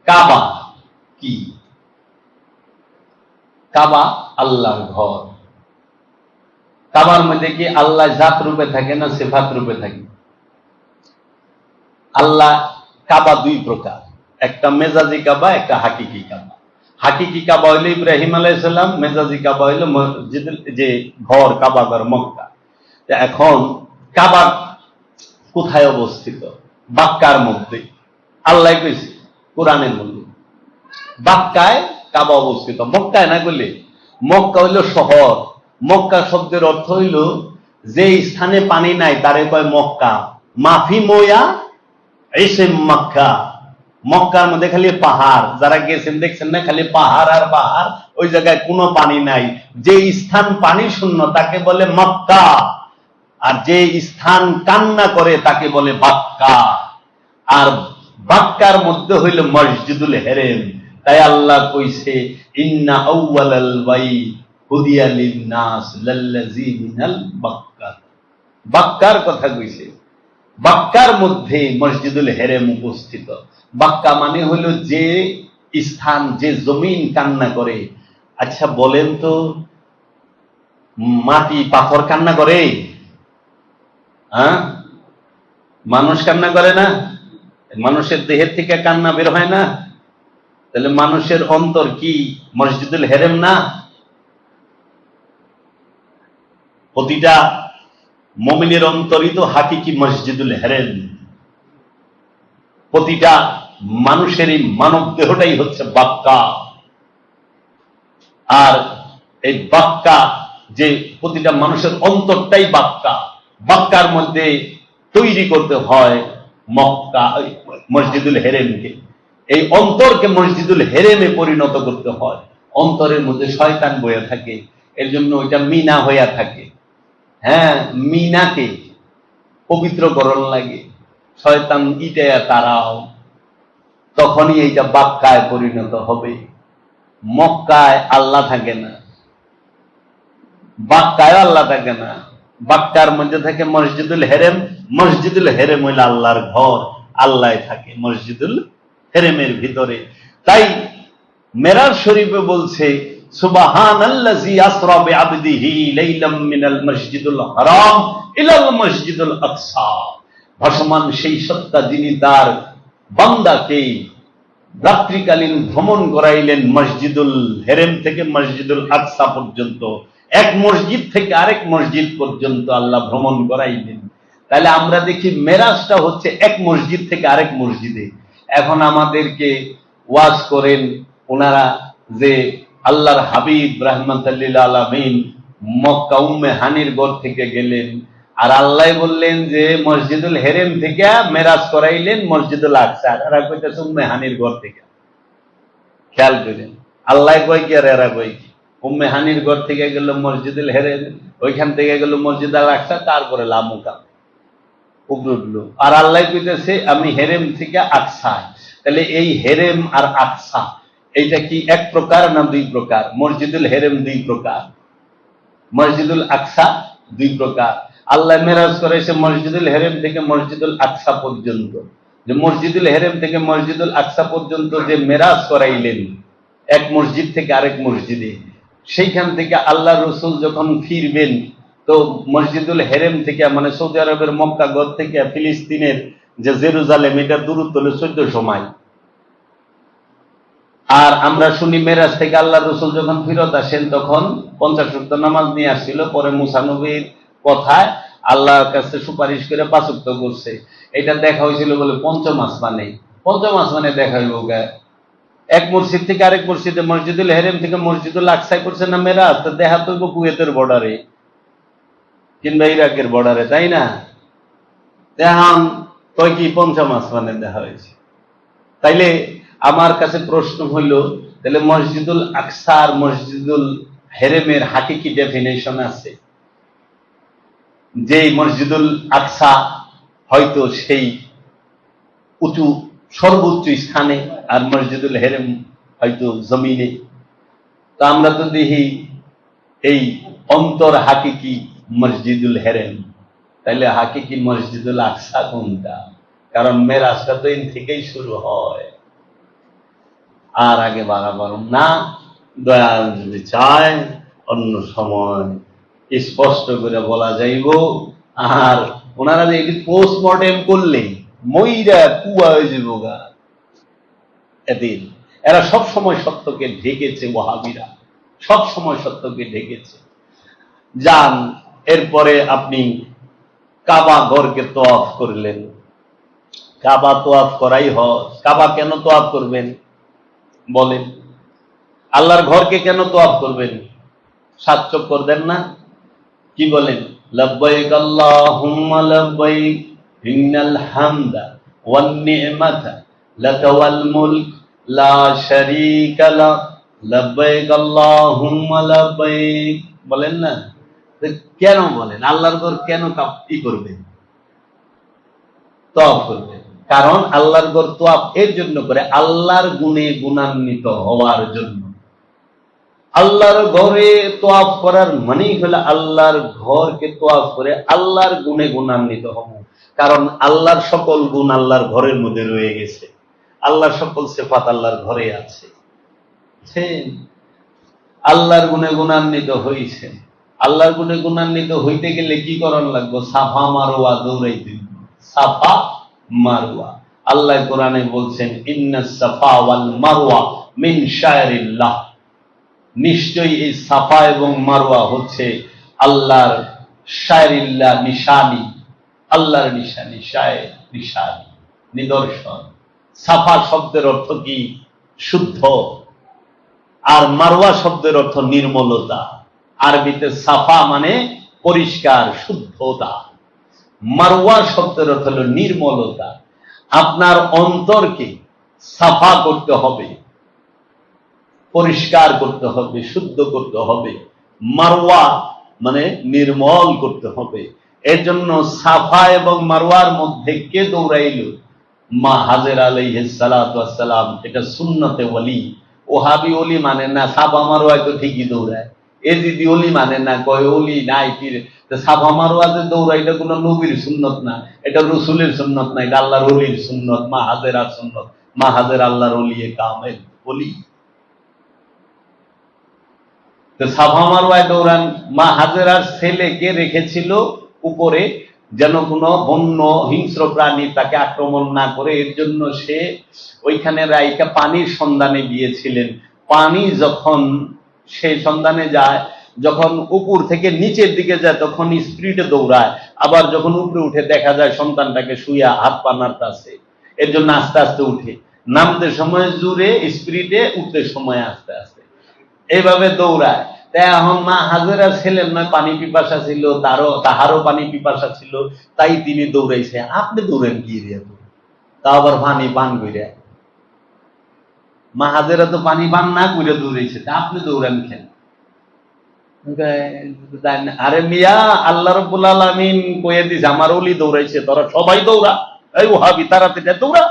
কাবা কি? কাবা আল্লাহর ঘর। কাবার মধ্যে কি আল্লাহ জাত রূপে থাকে না সিফাত রূপে থাকে? আল্লাহ কাবা দুই প্রকার, একটা মেজাজি কাবা, একটা হাকিকি কাবা। হাকিকি কাবা হইল ইব্রাহিম আলাইহিস সালাম, মেজাজি কাবা হইল মসজিদুল যে ঘর কাবা ঘর মক্কা। এখন কাবা কোথায় অবস্থিত? বাক্কার মধ্যে। আল্লাহ কইছে কোরআনের মধ্যে বাক্কায় কাবা অবস্থিত, মক্কায় না বললে। মক্কা হইল শহর। মক্কা শব্দের অর্থ হইল যে স্থানে পানি নাই তারে কয় মক্কা। মাফি মোয়া এসে মক্কা। মক্কার মধ্যে খালি পাহাড়, যারা গেছেন দেখছেন না, খালি পাহাড় আর পাহাড়, ওই জায়গায় কোনো পানি নাই। যে স্থান পানি শূন্য তাকে বলে মক্কা, আর যে স্থান কান্না করে তাকে বলে বাক্কা। আর বাক্কার মধ্যে হইল মসজিদুল হেরেম। তাই আল্লাহ কইছে ইন্না আউয়ালাল বাইত হুদিয়া লিন-নাস লাল্লাযী মিনাল বাক্কা। বাক্কার কথা কইছে। বাক্কার মধ্যে মসজিদুল হেরেম উপস্থিত। বাক্কা মানে হইল যে স্থান, যে জমিন কান্না করে। আচ্ছা বলেন তো, মাটি পাথর কান্না করে? মানুষ কান্না করে না? মানুষের দেহের থেকে কান্না বের হয় না? তাহলে মানুষের অন্তর কি মসজিদুল হেরেম না? প্রতিটা মুমিনের অন্তরই তো হাকিকি মসজিদুল হেরেম। প্রতিটা মানুষেরই মানব দেহটাই হচ্ছে বাক্কা। আর এই বাক্কা, যে প্রতিটা মানুষের অন্তরটাই বাক্কা। বাক্কার মধ্যে তৈরি করতে হয় মক্কা মসজিদুল হেরেমকে। এই অন্তরকে মসজিদুল হেরেমে পরিণত করতে হয়। অন্তরের মধ্যে শয়তান বয়ে থাকে, এর জন্য ওইটা মিনা হইয়া থাকে। হ্যাঁ, মিনাকে পবিত্রকরণ লাগে, শয়তান ইটায়া তারাও, তখনই এইটা বাক্কায় পরিণত হবে। মক্কায় আল্লাহ থাকে না, বাক্কায় আল্লাহ থাকে না। বাক্কার মধ্যে থাকে মসজিদুল হেরেম। মসজিদুল হেরেম হইল আল্লাহর ঘর, আল্লাহ থাকে মসজিদুল হেরেমের ভিতরে। তাই মেরাজ শরীফে বলছে সুবহানাল্লাযী আসরা বিআবদিহি লাইলাম মিনাল মসজিদুল হারাম ইলাল মসজিদুল আকসা। ভাসমান সেই সত্তা যিনি তার বান্দাকে রাত্রিকালীন ভ্রমণ করাইলেন মসজিদুল হেরেম থেকে মসজিদুল আকসা পর্যন্ত। এক মসজিদ থেকে আরেক মসজিদ পর্যন্ত আল্লাহ ভ্রমণ করাইলেন। তাহলে আমরা দেখি মেরাজটা হচ্ছে এক মসজিদ থেকে আরেক মসজিদে। এখন আমাদেরকে ওয়াজ করেন ওনারা যে আল্লাহর হাবিব রাহমাতুল লিল আলামিন মক্কা উম্মে হানির ঘর থেকে গেলেন, আর আল্লাহ বললেন যে মসজিদুল হেরেম থেকে মেরাজ করাইলেন মসজিদুল আকসা। এরা কইতেছে উম্মে হানির ঘর থেকে। খেয়াল করেন, আল্লাহ কয় কি আর এরা কয় কি? উম্মে হানির ঘর থেকে গেল মসজিদুল হেরেম, ওইখান থেকে গেল মসজিদ আল আকসা, তারপরে লামুকা উঠলো। আর আল্লাহ কইতেছে আমি হেরেম থেকে আকসা। তাহলে এই হেরেম আর আকসা এইটা কি এক প্রকার না দুই প্রকার? মসজিদুল হেরেম দুই প্রকার, মসজিদুল আকসা দুই প্রকার। আল্লাহ মেরাজ করেছে মসজিদুল হেরেম থেকে মসজিদুল আকসা পর্যন্ত। যে মসজিদুল হেরেম থেকে মসজিদুল আকসা পর্যন্ত যে মেরাজ করাইলেন এক মসজিদ থেকে আরেক মসজিদে, সেইখান থেকে আল্লাহ রসুল যখন ফিরবেন তো মসজিদুল হেরেম থেকে, মানে সৌদি আরবের মক্কা গড় থেকে ফিলিস্তিনের যে জেরুজালেম, এটা দূরত্ব হলো 1400 মাইল। আর আমরা শুনি মেরাজ থেকে আল্লাহ রসুল যখন ফিরত আসেন তখন 50 ওয়াক্ত নামাজ নিয়ে আসছিল। পরে মুসা নবীর কথায় আল্লাহর কাছে সুপারিশ করে 5 ওয়াক্ত করছে। এটা দেখা হয়েছিল বলে পঞ্চম আসমানে দেখা হইব। এক মসজিদ থেকে আরেক মসজিদে, মসজিদুল হেরেম থেকে মসজিদুল আকসায় করছে না মেরাজ, তো দেখা তো কুয়েতের বর্ডারে কিংবা ইরাকের বর্ডারে, তাই না? এখন কয় কি পঞ্চম আসমানে দেখা হয়েছে। তাইলে আমার কাছে প্রশ্ন হইল, তাহলে মসজিদুল আকসা আর মসজিদুল হেরেমের হাকিকি ডেফিনেশন আছে? যে মসজিদুল আকসা হয়তো সেই উঁচু সর্বোচ্চ স্থানে, আর মসজিদুল হেরেম হয়তো জমিনে। তো আমরা তো দেখি এই অন্তর হাকিকি মসজিদুল হেরেম। তাইলে হাকিকি মসজিদুল আকসা কোনটা? কারণ মেরাজটা তো এর থেকেই শুরু হয়। আর আগে বাড়া পারুম না, দয়াল যদি চায় অন্য সময় স্পষ্ট করে বলা যাইব। আর ওনারা যে পোস্টমর্টেম করলে মইরা কুয়া হয়ে যাব গা এদিন। এরা সব সময় সত্যকে ঢেকেছে, ওয়াহাবিরা সব সময় সত্যকে ঢেকেছে। যান, এরপরে আপনি কাবা ঘরকে তোয়াফ করলেন। কাবা তোয়াফ করাই হজ। কাবা কেন তোয়াফ করবেন বলেন? আল্লাহর ঘরকে কেন তোয়াফ করবেন? 7 চক্কর দেন না? কি বলেন? লব্বাইক আল্লাহুম্মা লব্বাইক ইন্নাল হামদা ওয়ান নি'মাতা লাকা ওয়াল মুলক লা শারীকা লাক লব্বাইক আল্লাহুম্মা লব্বাইক বলেন না? কেন বলেন? আল্লাহর ঘর কেন করবেন, তওয়াফ করবেন? কারণ আল্লাহর ঘর তওয়াফ এর জন্য করে আল্লাহর গুণে গুণান্বিত হওয়ার জন্য। আল্লাহর ঘরে তোয়াফ করার মানেই হলো আল্লাহর ঘরকে তোয়াফ করে আল্লাহর গুণে গুণান্বিত হব। কারণ আল্লাহর সকল গুণ আল্লাহর ঘরের মধ্যে রয়ে গেছে, আল্লাহর সকল সিফাত আল্লাহর ঘরে আছে। আল্লাহর গুণে গুণান্বিত হইছে। আল্লাহর গুণে গুণান্বিত হইতে গেলে কি করণ লাগবে? সাফা মারওয়া দৌড়াইতে। সাফা মারওয়া, আল্লাহ কোরআনে বলছেন ইন্নাস সাফা ওয়াল মারওয়া মিন শায়রিল্লাহ, নিশ্চয়ই এই সাফা এবং মারওয়া হচ্ছে আল্লাহর শায়রিল্লাহ, নিশানি, আল্লাহর নিশানি, শায়ের নিশানি, নিদর্শন। সাফা শব্দের অর্থ কি? শুদ্ধ। আর মারওয়া শব্দের অর্থ নির্মলতা। আরবিতে সাফা মানে পরিষ্কার, শুদ্ধতা। মারওয়া শব্দের অর্থ হল নির্মলতা। আপনার অন্তরকে সাফা করতে হবে, পরিষ্কার করতে হবে, শুদ্ধ করতে হবে। মারওয়া মানে নির্মল করতে হবে। এর জন্য সাফা এবং মারওয়ার মধ্যে কে দৌড়াইল? মা হাজেরা আলাইহিস সালাতু ওয়াস সালাম। এটা সুন্নতে ওয়ালি। ওহাবি ওলি মানে না, সাফা মারওয়ায় তো ঠিকই দৌড়ায়। এজিদি ওলি মানে না, কয় ওলি নাই পীর। সাফা মারওয়াতে দৌড়াইটা কোনো নবীর সুন্নত না, এটা রসুলের সুন্নত না, এটা আল্লাহর ওলির সুন্নত, মা হাজেরার সুন্নত। মা হাজেরা আল্লাহর ওলিয়ে কামেল ওলি। সাফা মারওয়ায় দৌড়ান। মা হাজেরার ছেলেকে রেখেছিল উপরে, যেন কোনো বন্য হিংস্র প্রাণী তাকে আক্রমণ না করে। এর জন্য সে ওইখানে রাইকা পানির সন্ধানে গিয়েছিলেন। পানি যখন সে সন্ধানে যায়, যখন উপর থেকে নিচের দিকে যায় তখন স্পিডে দৌড়ায়। আবার যখন উপরে উঠে দেখা যায় সন্তানটাকে শুইয়া হাত পা নাড়তাছে। এর জন্য আস্তে আস্তে উঠে, নামতে সময় জুড়ে স্পিডে, উঠতে সময় আস্তে আস্তে, এইভাবে দৌড়ায়। তাই এখন মা হাজেরা ছেলের নয় পানি পিপাসা ছিল, তাহারও পানি পিপাসা ছিল, তাই তিনি দৌড়াইছে। আপনি দৌড়েন কি রে? তা আবার পানি পান করে? মা হাজেরা তো পানি পান না করে দৌড়াইছে, তা আপনি দৌড়ান কেন? আরে মিয়া, আল্লাহ রাব্বুল আলামিন কইয়ে দিছে আমার ওলি দৌড়াইছে, তোরা সবাই দৌড়া। এই ওহাবি তাড়াতাড়ি দৌড়া।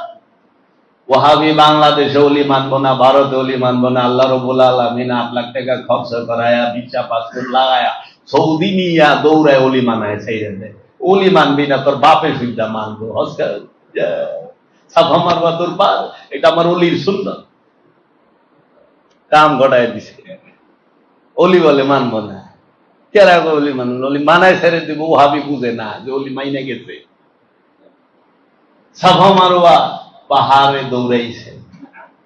ওহাবি বাংলাদেশে ওলি মানবো না, ভারতে ওলি মানবো না। আল্লাহ রাব্বুল আলামিন 8 লাখ টাকা খরচ করায়া, ভিসা পাসপোর্ট লাগায়া, সৌদি নিয়া দৌড়ায় ওলি মানায় ছেড়ে দেয়। ওলি মানবি না, তোর বাপের সুবিধা মানবো। সাফা মারওয়া তোর বাপ, এটা আমার ওলির সুন্নাত। কাম ঘটায় দিছে। ওলি বলে মানবো না। কেরা ওলি মানবো? ওলি মানায় ছেড়ে দিব। ওহাবি বুঝে না যে ওলি মাইনে গেছে। সাফা মারওয়া পাহাড়ে দৌড়াইছে।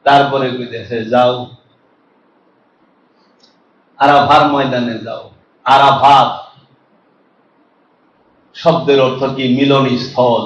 তারপরে কইতেছে যাও আরাফার ময়দানে যাও। আরাফাত শব্দের অর্থ কি? মিলন স্থল।